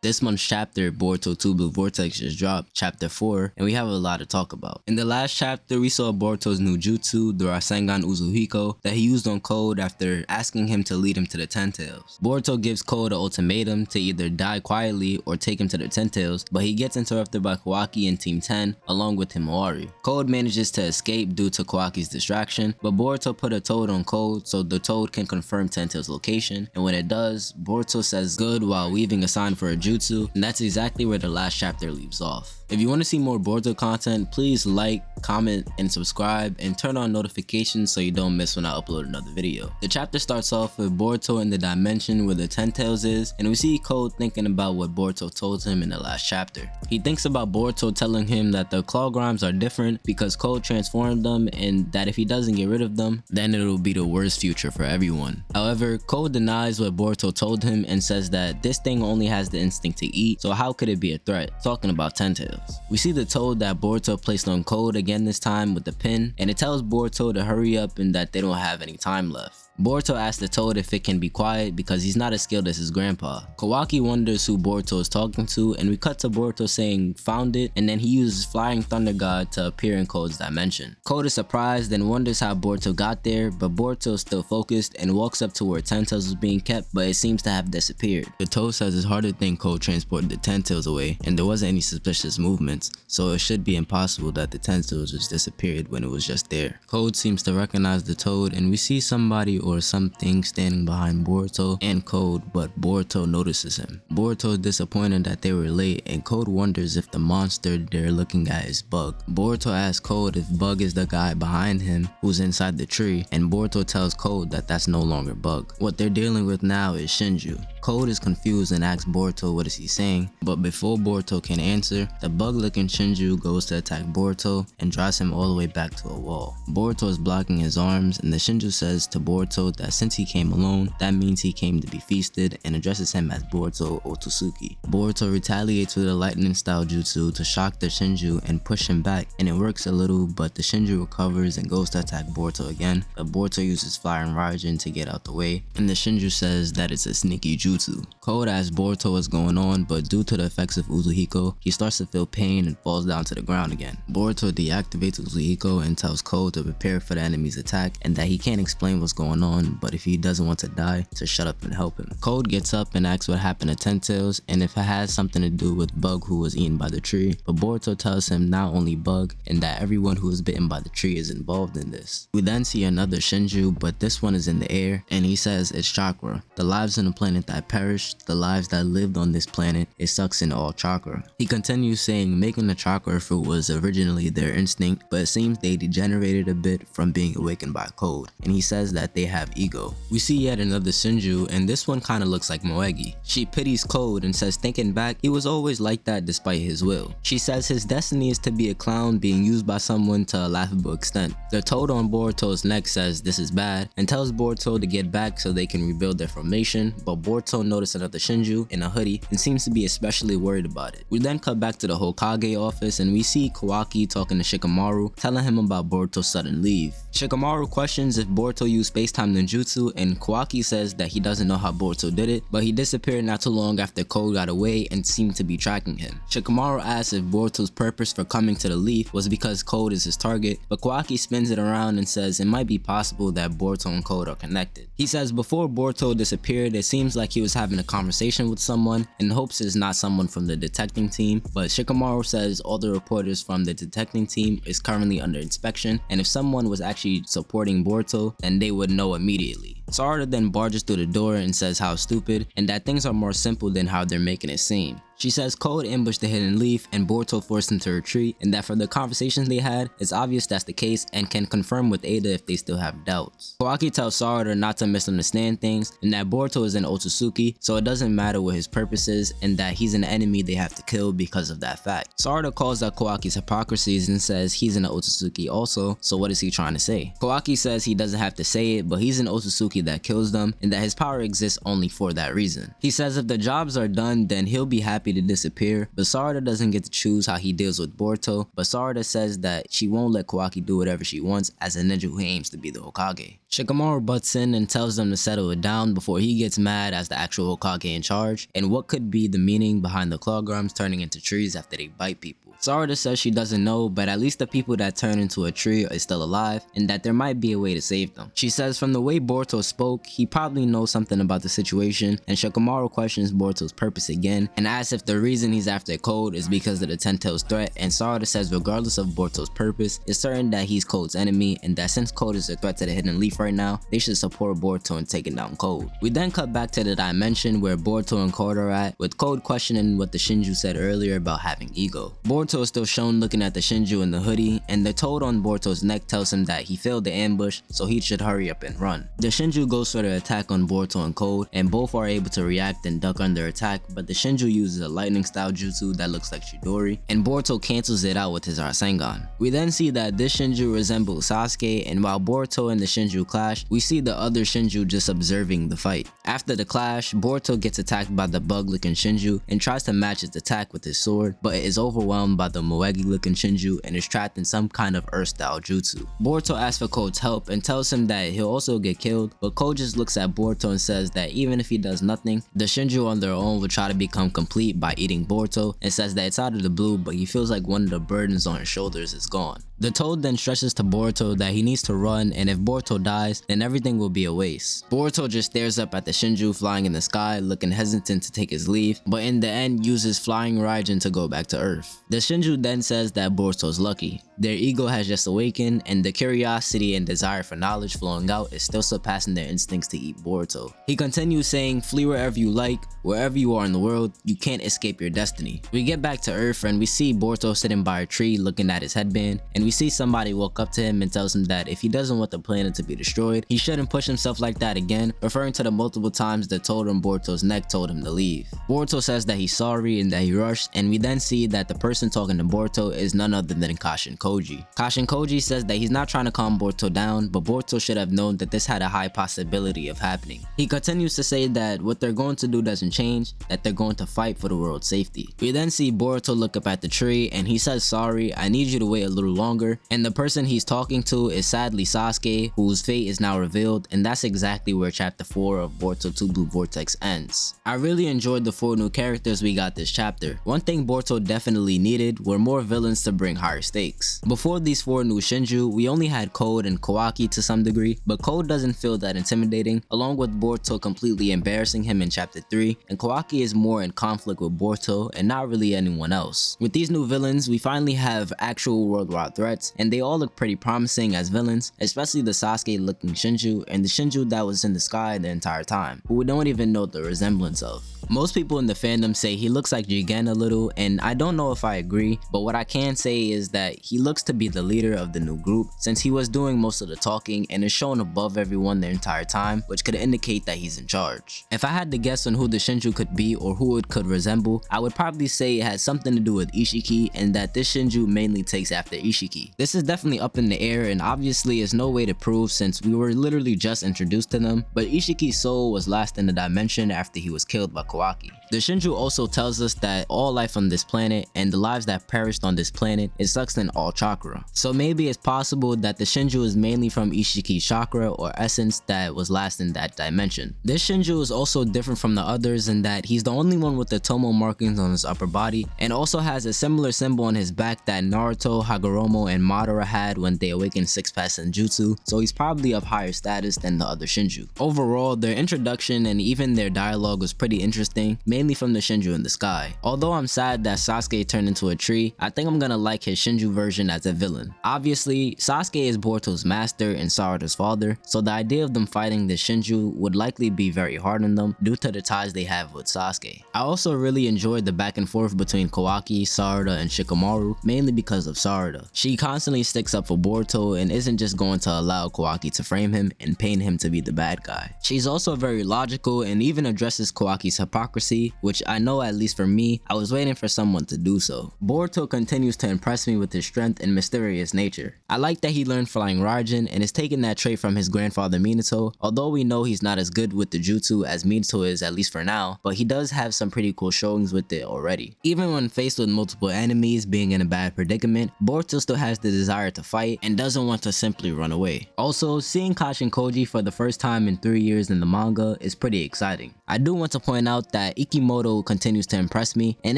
This month's chapter, Boruto 2 Blue Vortex, just dropped, chapter 4, and we have a lot to talk about. In the last chapter, we saw Boruto's new jutsu, the Rasengan Uzumaki, that he used on Code after asking him to lead him to the Ten Tails. Boruto gives Code an ultimatum to either die quietly or take him to the Ten Tails, but he gets interrupted by Kawaki and Team 10, along with Himawari. Code manages to escape due to Kawaki's distraction, but Boruto put a toad on Code so the toad can confirm Ten Tails' location, and when it does, Boruto says good while weaving a sign for a jutsu, and that's exactly where the last chapter leaves off. If you want to see more Boruto content, please like, comment, and subscribe, and turn on notifications so you don't miss when I upload another video. The chapter starts off with Boruto in the dimension where the Ten Tails is, and we see Code thinking about what Boruto told him in the last chapter. He thinks about Boruto telling him that the claw grinds are different because Code transformed them, and that if he doesn't get rid of them, then it'll be the worst future for everyone. However, Code denies what Boruto told him and says that this thing only has the instinct to eat, so how could it be a threat? Talking about Ten Tails. We see the toad that Boruto placed on Code again this time with the pin, and it tells Boruto to hurry up and that they don't have any time left. Boruto asks the toad if it can be quiet because he's not as skilled as his grandpa. Kawaki wonders who Boruto is talking to, and we cut to Boruto saying found it, and then he uses Flying Thunder God to appear in Code's dimension. Code is surprised and wonders how Boruto got there, but Boruto is still focused and walks up to where Ten Tails was being kept, but it seems to have disappeared. The toad says it's hard to think Code transported the Ten Tails away, and there wasn't any suspicious movements, so it should be impossible that the Ten Tails just disappeared when it was just there. Code seems to recognize the toad, and we see somebody or something standing behind Boruto and Code, but Boruto notices him. Boruto is disappointed that they were late, and Code wonders if the monster they're looking at is Bug. Boruto asks Code if Bug is the guy behind him who's inside the tree, and Boruto tells Code that that's no longer Bug. What they're dealing with now is Shinju. Code is confused and asks Boruto what is he saying, but before Boruto can answer, the bug-looking Shinju goes to attack Boruto and drives him all the way back to a wall. Boruto is blocking his arms, and the Shinju says to Boruto that since he came alone, that means he came to be feasted, and addresses him as Boruto Otsusuki. Boruto retaliates with a lightning style jutsu to shock the Shinju and push him back, and it works a little, but the Shinju recovers and goes to attack Boruto again, but Boruto uses Flying Raijin to get out the way, and the Shinju says that it's a sneaky jutsu. Code asks Boruto what's going on, but due to the effects of Uzumaki, he starts to feel pain and falls down to the ground again. Boruto deactivates Uzumaki and tells Code to prepare for the enemy's attack, and that he can't explain what's going on, but if he doesn't want to die, to shut up and help him. Code gets up and asks what happened to Ten Tails, and if it has something to do with Bug who was eaten by the tree, but Boruto tells him not only Bug, and that everyone who was bitten by the tree is involved in this. We then see another Shinju, but this one is in the air, and he says it's chakra. The lives on the planet that perished, the lives that lived on this planet, it sucks in all chakra. He continues saying making the chakra fruit was originally their instinct, but it seems they degenerated a bit from being awakened by Code, and he says that they have ego. We see yet another Shinju, and this one kinda looks like Moegi. She pities Code and says thinking back, he was always like that despite his will. She says his destiny is to be a clown being used by someone to a laughable extent. The toad on Boruto's neck says this is bad, and tells Boruto to get back so they can rebuild their formation, but Boruto notices another Shinju in a hoodie and seems to be especially worried about it. We then cut back to the Hokage office, and we see Kawaki talking to Shikamaru, telling him about Boruto's sudden leave. Shikamaru questions if Boruto used space-time ninjutsu, and Kawaki says that he doesn't know how Boruto did it, but he disappeared not too long after Code got away and seemed to be tracking him. Shikamaru asks if Boruto's purpose for coming to the leaf was because Code is his target, but Kawaki spins it around and says it might be possible that Boruto and Code are connected. He says before Boruto disappeared, it seems like he was having a conversation with someone and hopes it's not someone from the detecting team, but Shikamaru says all the reporters from the detecting team is currently under inspection, and if someone was actually supporting Boruto, then they would know immediately. Sarada then barges through the door and says how stupid, and that things are more simple than how they're making it seem. She says Code ambushed the hidden leaf and Boruto forced him to retreat, and that from the conversations they had, it's obvious that's the case and can confirm with Ada if they still have doubts. Kawaki tells Sarada not to misunderstand things, and that Boruto is an Otsusuki, so it doesn't matter what his purpose is, and that he's an enemy they have to kill because of that fact. Sarada calls out Kawaki's hypocrisies and says he's an Otsusuki also, so what is he trying to say? Kawaki says he doesn't have to say it, but he's an Otsusuki that kills them, and that his power exists only for that reason. He says if the jobs are done, then he'll be happy happy to disappear, but Sarada doesn't get to choose how he deals with Boruto, but Sarada says that she won't let Kawaki do whatever she wants as a ninja who aims to be the Hokage. Shikamaru butts in and tells them to settle it down before he gets mad as the actual Hokage in charge, and what could be the meaning behind the clawgrams turning into trees after they bite people. Sarada says she doesn't know, but at least the people that turn into a tree are still alive, and that there might be a way to save them. She says from the way Boruto spoke, he probably knows something about the situation, and Shikamaru questions Boruto's purpose again, and asks if the reason he's after Code is because of the Ten Tails threat, and Sarada says regardless of Boruto's purpose, it's certain that he's Code's enemy, and that since Code is a threat to the Hidden Leaf right now, they should support Boruto in taking down Code. We then cut back to the dimension where Boruto and Code are at, with Code questioning what the Shinju said earlier about having ego. Boruto is still shown looking at the Shinju in the hoodie, and the toad on Boruto's neck tells him that he failed the ambush, so he should hurry up and run. The Shinju goes for the attack on Boruto and Code, and both are able to react and duck under attack, but the Shinju uses a lightning style jutsu that looks like Chidori, and Boruto cancels it out with his Rasengan. We then see that this Shinju resembles Sasuke, and while Boruto and the Shinju clash, we see the other Shinju just observing the fight. After the clash, Boruto gets attacked by the bug-looking Shinju and tries to match its attack with his sword, but is overwhelmed by the Moegi-looking Shinju and is trapped in some kind of Earth-style jutsu. Boruto asks for Code's help and tells him that he'll also get killed, but Code just looks at Boruto and says that even if he does nothing, the Shinju on their own will try to become complete by eating Boruto, and says that it's out of the blue, but he feels like one of the burdens on his shoulders is gone. The toad then stresses to Boruto that he needs to run, and if Boruto dies, then everything will be a waste. Boruto just stares up at the Shinju flying in the sky, looking hesitant to take his leave, but in the end uses flying Raijin to go back to Earth. The Shinju then says that Boruto's lucky. Their ego has just awakened, and the curiosity and desire for knowledge flowing out is still surpassing their instincts to eat Boruto. He continues saying, flee wherever you like, wherever you are in the world, you can't escape your destiny. We get back to Earth and we see Boruto sitting by a tree looking at his headband, and we see somebody walk up to him and tells him that if he doesn't want the planet to be destroyed, he shouldn't push himself like that again, referring to the multiple times the toad on Boruto's neck told him to leave. Boruto says that he's sorry and that he rushed, and we then see that the person talking to Boruto is none other than Kashin Koji. Kashin Koji says that he's not trying to calm Boruto down, but Boruto should have known that this had a high possibility of happening. He continues to say that what they're going to do doesn't change, that they're going to fight for the world's safety. We then see Boruto look up at the tree and he says, sorry, I need you to wait a little longer, and the person he's talking to is sadly Sasuke, whose fate is now revealed, and that's exactly where chapter 4 of Boruto 2 Blue Vortex ends. I really enjoyed the 4 new characters we got this chapter. One thing Boruto definitely needed were more villains to bring higher stakes. Before these 4 new Shinju, we only had Code and Kawaki to some degree, but Code doesn't feel that intimidating, along with Boruto completely embarrassing him in chapter 3, and Kawaki is more in conflict with Boruto and not really anyone else. With these new villains, we finally have actual worldwide threats, and they all look pretty promising as villains, especially the Sasuke looking Shinju and the Shinju that was in the sky the entire time, who we don't even know the resemblance of. Most people in the fandom say he looks like Jigen a little, and I don't know if I agree, but what I can say is that he looks to be the leader of the new group, since he was doing most of the talking and is shown above everyone the entire time, which could indicate that he's in charge. If I had to guess on who the Shinju could be or who it could resemble, I would probably say it has something to do with Ishiki, and that this Shinju mainly takes after Ishiki. This is definitely up in the air, and obviously is no way to prove since we were literally just introduced to them, but Ishiki's soul was last in the dimension after he was killed by Kawaki. The Shinju also tells us that all life on this planet and the lives that perished on this planet is sucked in all chakra. So maybe it's possible that the Shinju is mainly from Ishiki's chakra or essence that was last in that dimension. This Shinju is also different from the others in that he's the only one with the Tomo markings on his upper body, and also has a similar symbol on his back that Naruto, Hagoromo, and Madara had when they awakened 6-pass Senjutsu, so he's probably of higher status than the other Shinju. Overall, their introduction and even their dialogue was pretty interesting, mainly from the Shinju in the sky. Although I'm sad that Sasuke turned into a tree, I think I'm gonna like his Shinju version as a villain. Obviously, Sasuke is Boruto's master and Sarada's father, so the idea of them fighting the Shinju would likely be very hard on them due to the ties they have with Sasuke. I also really enjoyed the back and forth between Kawaki, Sarada, and Shikamaru, mainly because of Sarada. She constantly sticks up for Boruto and isn't just going to allow Kawaki to frame him and paint him to be the bad guy. She's also very logical and even addresses Kawaki's hypocrisy koji, which I know at least for me, I was waiting for someone to do so. Boruto continues to impress me with his strength and mysterious nature. I like that he learned flying Raijin and is taking that trait from his grandfather Minato, although we know he's not as good with the jutsu as Minato is, at least for now, but he does have some pretty cool showings with it already. Even when faced with multiple enemies being in a bad predicament, Boruto still has the desire to fight and doesn't want to simply run away. Also, seeing Kashin Koji for the first time in 3 years in the manga is pretty exciting. I do want to point out that Ikimoto continues to impress me, and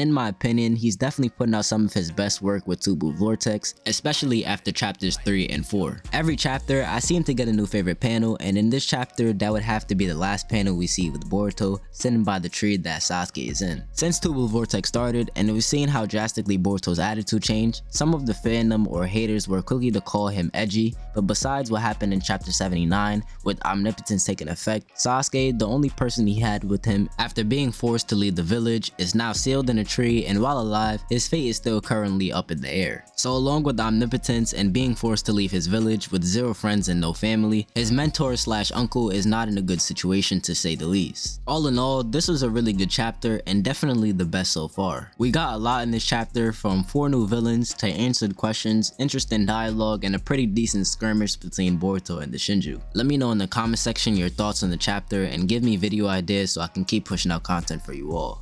in my opinion, he's definitely putting out some of his best work with Blue Vortex, especially after chapters 3 and 4. Every chapter, I seem to get a new favorite panel, and in this chapter, that would have to be the last panel we see with Boruto sitting by the tree that Sasuke is in. Since Blue Vortex started, and we've seen how drastically Boruto's attitude changed, some of the fandom or haters were quickly to call him edgy, but besides what happened in chapter 79 with omnipotence taking effect, Sasuke, the only person he had with him after being forced to leave the village, is now sealed in a tree, and while alive, his fate is still currently up in the air. So along with omnipotence and being forced to leave his village with 0 friends and no family, his mentor / uncle is not in a good situation to say the least. All in all, this was a really good chapter and definitely the best so far. We got a lot in this chapter, from 4 new villains to answered questions, interesting dialogue, and a pretty decent skirmish between Boruto and the Shinju. Let me know in the comment section your thoughts on the chapter and give me video ideas so I can keep pushing out content for you all.